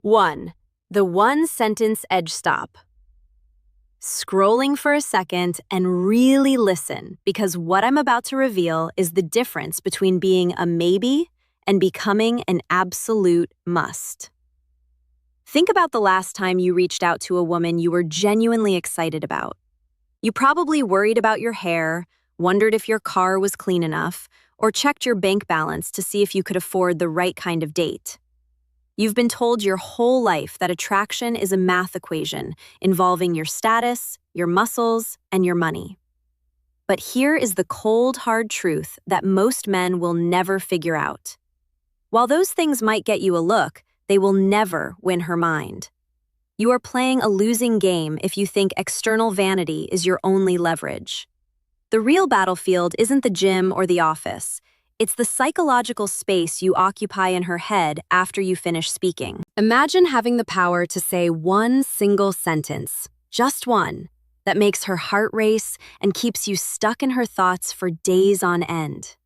1. The one-sentence edge stop. Scrolling for a second and really listen, because what I'm about to reveal is the difference between being a maybe and becoming an absolute must. Think about the last time you reached out to a woman you were genuinely excited about. You probably worried about your hair, wondered if your car was clean enough, or checked your bank balance to see if you could afford the right kind of date. You've been told your whole life that attraction is a math equation involving your status, your muscles, and your money. But here is the cold, hard truth that most men will never figure out. While those things might get you a look, they will never win her mind. You are playing a losing game if you think external vanity is your only leverage. The real battlefield isn't the gym or the office. It's the psychological space you occupy in her head after you finish speaking. Imagine having the power to say one single sentence, just one, that makes her heart race and keeps you stuck in her thoughts for days on end.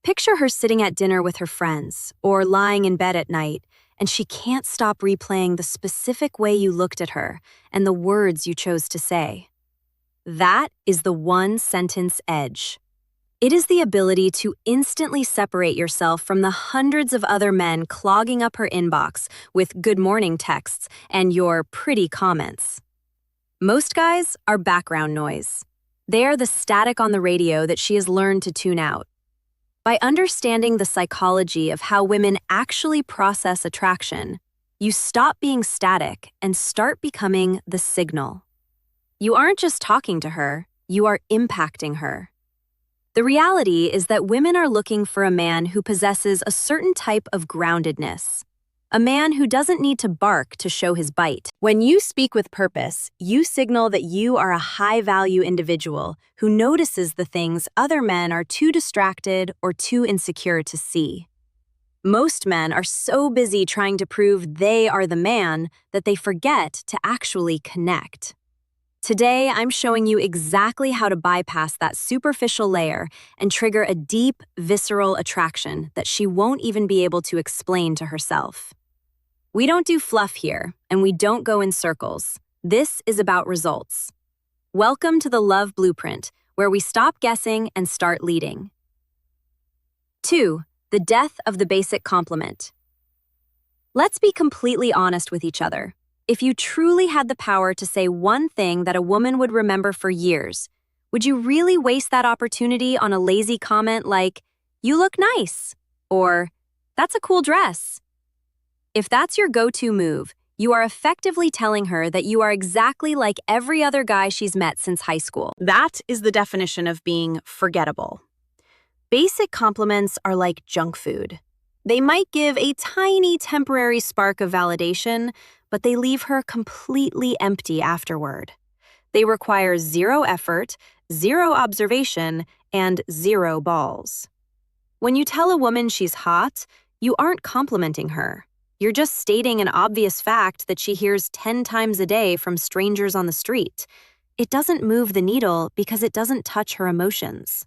Picture her sitting at dinner with her friends or lying in bed at night, and she can't stop replaying the specific way you looked at her and the words you chose to say. That is the one-sentence edge. It is the ability to instantly separate yourself from the hundreds of other men clogging up her inbox with good morning texts and your pretty comments. Most guys are background noise. They are the static on the radio that she has learned to tune out. By understanding the psychology of how women actually process attraction, you stop being static and start becoming the signal. You aren't just talking to her, you are impacting her. The reality is that women are looking for a man who possesses a certain type of groundedness, a man who doesn't need to bark to show his bite. When you speak with purpose, you signal that you are a high-value individual who notices the things other men are too distracted or too insecure to see. Most men are so busy trying to prove they are the man that they forget to actually connect. Today, I'm showing you exactly how to bypass that superficial layer and trigger a deep, visceral attraction that she won't even be able to explain to herself. We don't do fluff here, and we don't go in circles. This is about results. Welcome to the Love Blueprint, where we stop guessing and start leading. 2. The death of the basic compliment. Let's be completely honest with each other. If you truly had the power to say one thing that a woman would remember for years, would you really waste that opportunity on a lazy comment like, "You look nice," or "That's a cool dress"? If that's your go-to move, you are effectively telling her that you are exactly like every other guy she's met since high school. That is the definition of being forgettable. Basic compliments are like junk food. They might give a tiny temporary spark of validation, but they leave her completely empty afterward. They require zero effort, zero observation, and zero balls. When you tell a woman she's hot, you aren't complimenting her. You're just stating an obvious fact that she hears 10 times a day from strangers on the street. It doesn't move the needle because it doesn't touch her emotions.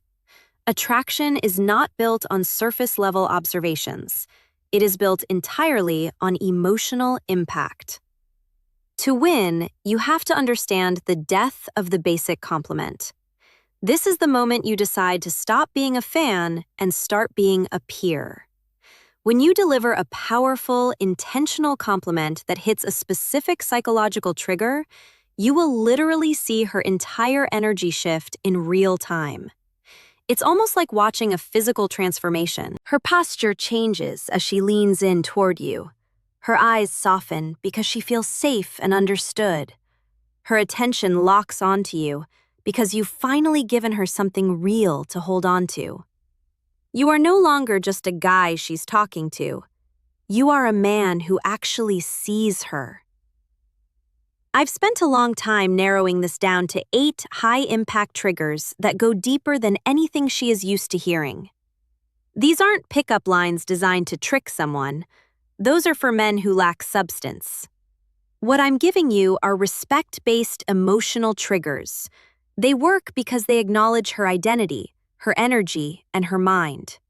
Attraction is not built on surface-level observations. It is built entirely on emotional impact. To win, you have to understand the death of the basic compliment. This is the moment you decide to stop being a fan and start being a peer. When you deliver a powerful, intentional compliment that hits a specific psychological trigger, you will literally see her entire energy shift in real time. It's almost like watching a physical transformation. Her posture changes as she leans in toward you. Her eyes soften because she feels safe and understood. Her attention locks onto you because you've finally given her something real to hold on to. You are no longer just a guy she's talking to. You are a man who actually sees her. I've spent a long time narrowing this down to 8 high-impact triggers that go deeper than anything she is used to hearing. These aren't pickup lines designed to trick someone. Those are for men who lack substance. What I'm giving you are respect-based emotional triggers. They work because they acknowledge her identity, her energy, and her mind.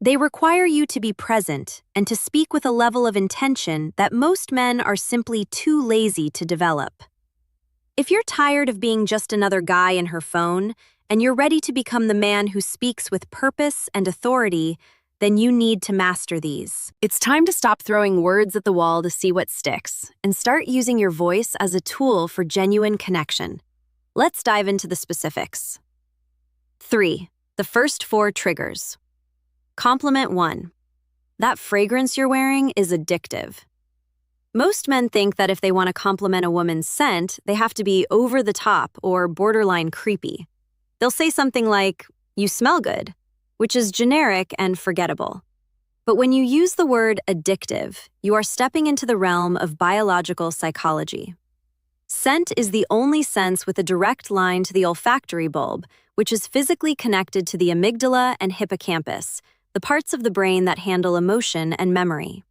They require you to be present and to speak with a level of intention that most men are simply too lazy to develop. If you're tired of being just another guy in her phone, and you're ready to become the man who speaks with purpose and authority, then you need to master these. It's time to stop throwing words at the wall to see what sticks, and start using your voice as a tool for genuine connection. Let's dive into the specifics. 3. The first 4 triggers. Compliment 1. That fragrance you're wearing is addictive. Most men think that if they want to compliment a woman's scent, they have to be over the top or borderline creepy. They'll say something like, "You smell good," which is generic and forgettable. But when you use the word addictive, you are stepping into the realm of biological psychology. Scent is the only sense with a direct line to the olfactory bulb, which is physically connected to the amygdala and hippocampus, the parts of the brain that handle emotion and memory.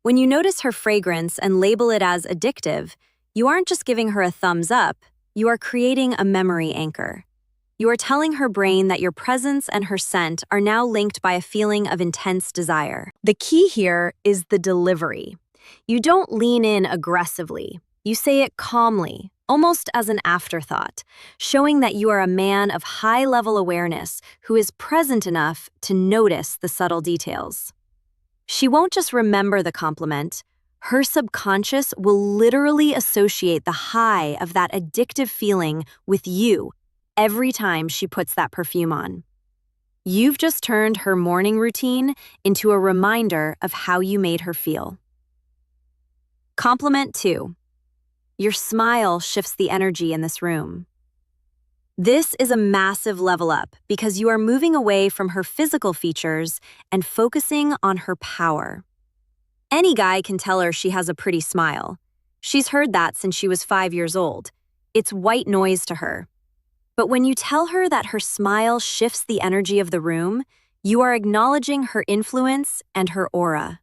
When you notice her fragrance and label it as addictive, you aren't just giving her a thumbs up, you are creating a memory anchor. You are telling her brain that your presence and her scent are now linked by a feeling of intense desire. The key here is the delivery. You don't lean in aggressively. You say it calmly, almost as an afterthought, showing that you are a man of high-level awareness who is present enough to notice the subtle details. She won't just remember the compliment. Her subconscious will literally associate the high of that addictive feeling with you every time she puts that perfume on. You've just turned her morning routine into a reminder of how you made her feel. Compliment 2. Your smile shifts the energy in this room. This is a massive level up because you are moving away from her physical features and focusing on her power. Any guy can tell her she has a pretty smile. She's heard that since she was 5 years old. It's white noise to her. But when you tell her that her smile shifts the energy of the room, you are acknowledging her influence and her aura.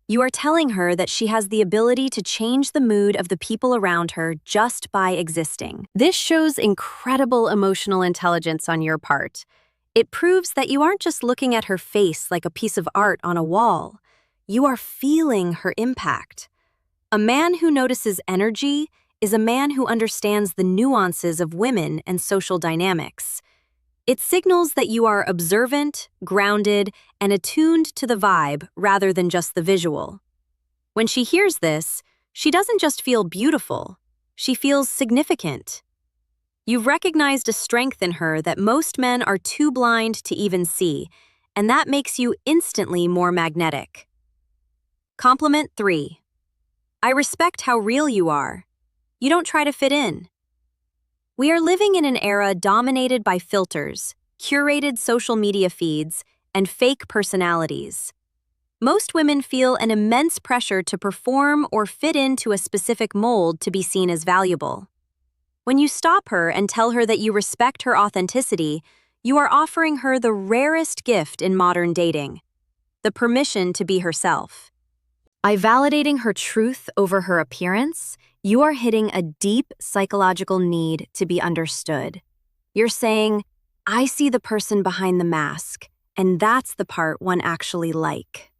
You are telling her that she has the ability to change the mood of the people around her just by existing. This shows incredible emotional intelligence on your part. It proves that you aren't just looking at her face like a piece of art on a wall. You are feeling her impact. A man who notices energy is a man who understands the nuances of women and social dynamics. It signals that you are observant, grounded, and attuned to the vibe rather than just the visual. When she hears this, she doesn't just feel beautiful, she feels significant. You've recognized a strength in her that most men are too blind to even see, and that makes you instantly more magnetic. Compliment 3. I respect how real you are. You don't try to fit in. We are living in an era dominated by filters, curated social media feeds, and fake personalities. Most women feel an immense pressure to perform or fit into a specific mold to be seen as valuable. When you stop her and tell her that you respect her authenticity, you are offering her the rarest gift in modern dating: the permission to be herself. By validating her truth over her appearance, you are hitting a deep psychological need to be understood. You're saying, I see the person behind the mask, and that's the part one actually like.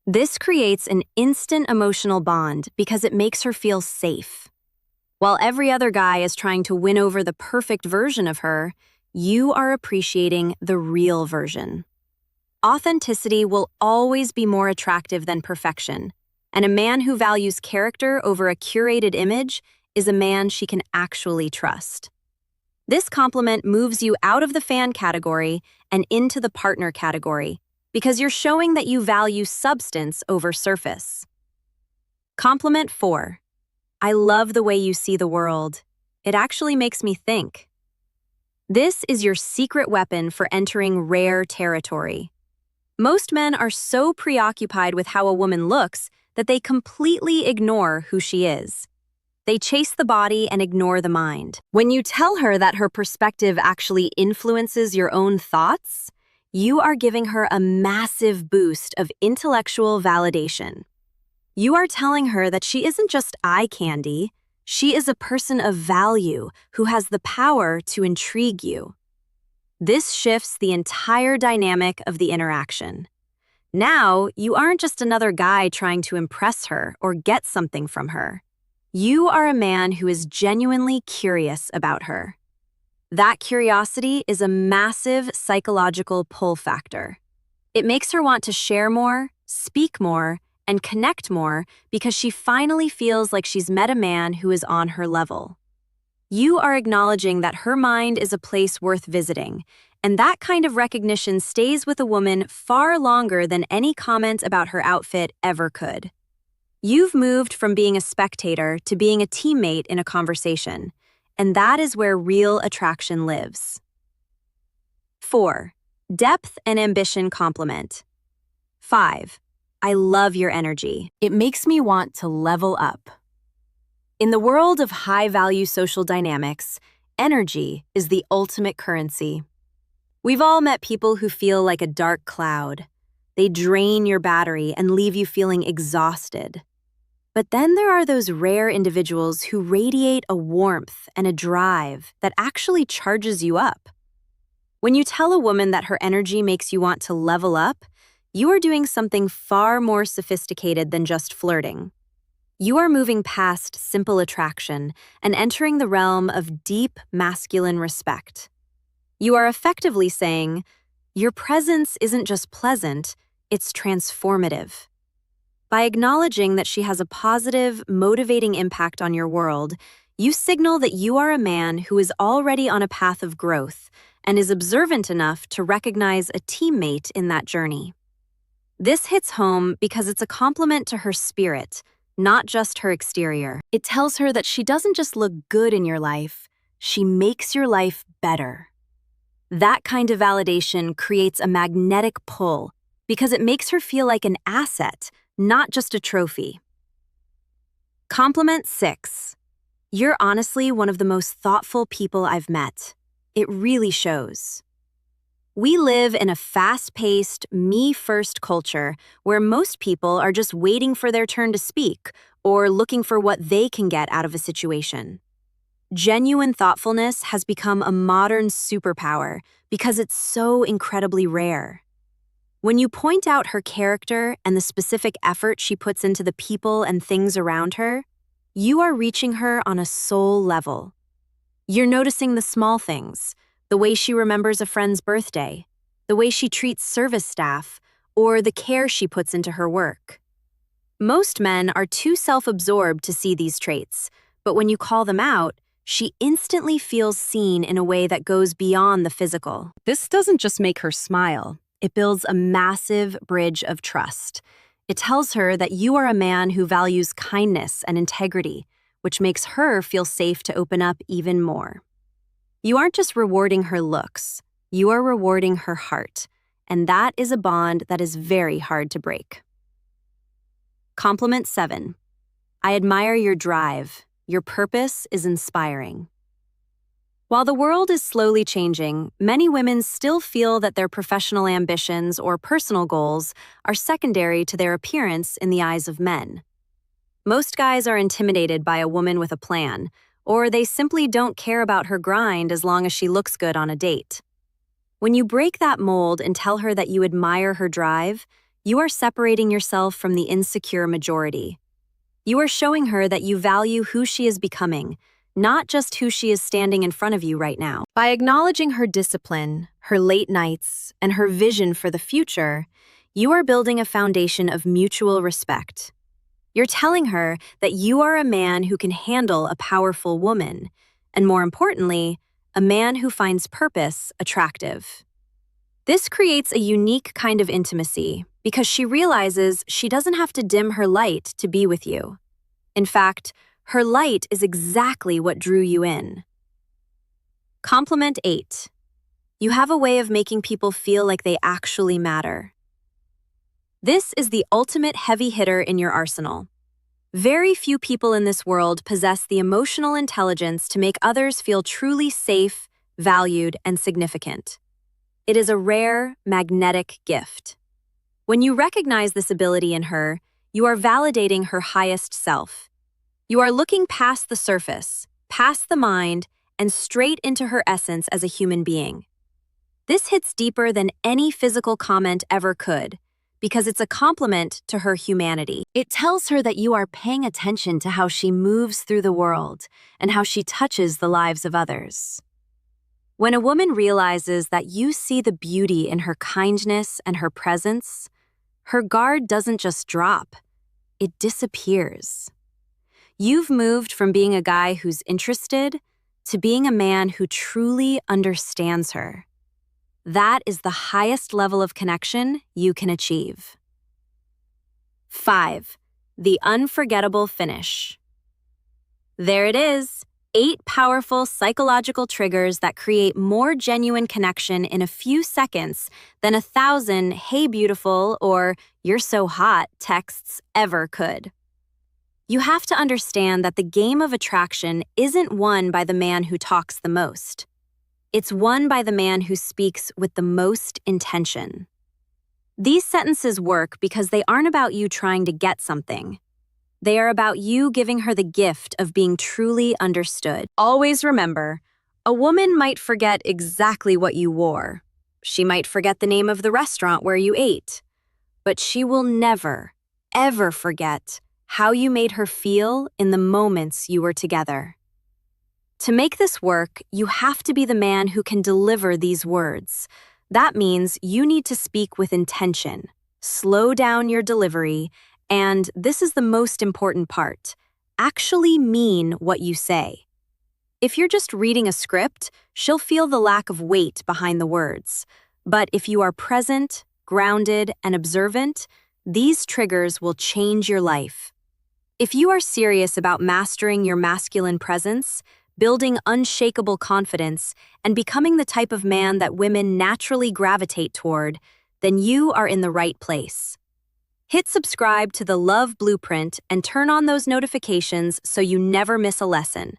This creates an instant emotional bond because it makes her feel safe. While every other guy is trying to win over the perfect version of her, you are appreciating the real version. Authenticity will always be more attractive than perfection. And a man who values character over a curated image is a man she can actually trust. This compliment moves you out of the fan category and into the partner category because you're showing that you value substance over surface. Compliment 4. I love the way you see the world. It actually makes me think. This is your secret weapon for entering rare territory. Most men are so preoccupied with how a woman looks that they completely ignore who she is. They chase the body and ignore the mind. When you tell her that her perspective actually influences your own thoughts, you are giving her a massive boost of intellectual validation. You are telling her that she isn't just eye candy, she is a person of value who has the power to intrigue you. This shifts the entire dynamic of the interaction. Now, you aren't just another guy trying to impress her or get something from her. You are a man who is genuinely curious about her. That curiosity is a massive psychological pull factor. It makes her want to share more, speak more, and connect more because she finally feels like she's met a man who is on her level. You are acknowledging that her mind is a place worth visiting, and that kind of recognition stays with a woman far longer than any comment about her outfit ever could. You've moved from being a spectator to being a teammate in a conversation, and that is where real attraction lives. 4. Depth and ambition complement. 5. I love your energy. It makes me want to level up. In the world of high-value social dynamics, energy is the ultimate currency. We've all met people who feel like a dark cloud. They drain your battery and leave you feeling exhausted. But then there are those rare individuals who radiate a warmth and a drive that actually charges you up. When you tell a woman that her energy makes you want to level up, you are doing something far more sophisticated than just flirting. You are moving past simple attraction and entering the realm of deep masculine respect. You are effectively saying, your presence isn't just pleasant, it's transformative. By acknowledging that she has a positive, motivating impact on your world, you signal that you are a man who is already on a path of growth and is observant enough to recognize a teammate in that journey. This hits home because it's a compliment to her spirit, not just her exterior. It tells her that she doesn't just look good in your life, she makes your life better. That kind of validation creates a magnetic pull because it makes her feel like an asset, not just a trophy. Compliment 6. You're honestly one of the most thoughtful people I've met. It really shows. We live in a fast-paced, me-first culture where most people are just waiting for their turn to speak or looking for what they can get out of a situation. Genuine thoughtfulness has become a modern superpower because it's so incredibly rare. When you point out her character and the specific effort she puts into the people and things around her, you are reaching her on a soul level. You're noticing the small things, the way she remembers a friend's birthday, the way she treats service staff, or the care she puts into her work. Most men are too self-absorbed to see these traits, but when you call them out, she instantly feels seen in a way that goes beyond the physical. This doesn't just make her smile, it builds a massive bridge of trust. It tells her that you are a man who values kindness and integrity, which makes her feel safe to open up even more. You aren't just rewarding her looks, you are rewarding her heart, and that is a bond that is very hard to break. Compliment 7. I admire your drive. Your purpose is inspiring. While the world is slowly changing, many women still feel that their professional ambitions or personal goals are secondary to their appearance in the eyes of men. Most guys are intimidated by a woman with a plan, or they simply don't care about her grind as long as she looks good on a date. When you break that mold and tell her that you admire her drive, you are separating yourself from the insecure majority. You are showing her that you value who she is becoming, not just who she is standing in front of you right now. By acknowledging her discipline, her late nights, and her vision for the future, you are building a foundation of mutual respect. You're telling her that you are a man who can handle a powerful woman, and more importantly, a man who finds purpose attractive. This creates a unique kind of intimacy because she realizes she doesn't have to dim her light to be with you. In fact, her light is exactly what drew you in. Compliment 8. You have a way of making people feel like they actually matter. This is the ultimate heavy hitter in your arsenal. Very few people in this world possess the emotional intelligence to make others feel truly safe, valued, and significant. It is a rare, magnetic gift. When you recognize this ability in her, you are validating her highest self. You are looking past the surface, past the mind, and straight into her essence as a human being. This hits deeper than any physical comment ever could, because it's a compliment to her humanity. It tells her that you are paying attention to how she moves through the world and how she touches the lives of others. When a woman realizes that you see the beauty in her kindness and her presence, her guard doesn't just drop, it disappears. You've moved from being a guy who's interested to being a man who truly understands her. That is the highest level of connection you can achieve. 5. The unforgettable finish. There it is, 8 powerful psychological triggers that create more genuine connection in a few seconds than 1,000 "Hey beautiful" or "You're so hot" texts ever could. You have to understand that the game of attraction isn't won by the man who talks the most. It's won by the man who speaks with the most intention. These sentences work because they aren't about you trying to get something. They are about you giving her the gift of being truly understood. Always remember, a woman might forget exactly what you wore. She might forget the name of the restaurant where you ate. But she will never, ever forget how you made her feel in the moments you were together. To make this work, you have to be the man who can deliver these words. That means you need to speak with intention, slow down your delivery, and this is the most important part, actually mean what you say. If you're just reading a script, she'll feel the lack of weight behind the words. But if you are present, grounded, and observant, these triggers will change your life. If you are serious about mastering your masculine presence, building unshakable confidence, and becoming the type of man that women naturally gravitate toward, then you are in the right place. Hit subscribe to the Love Blueprint and turn on those notifications so you never miss a lesson.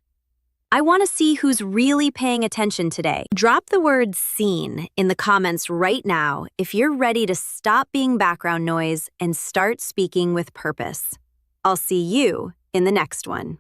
I want to see who's really paying attention today. Drop the word "seen" in the comments right now if you're ready to stop being background noise and start speaking with purpose. I'll see you in the next one.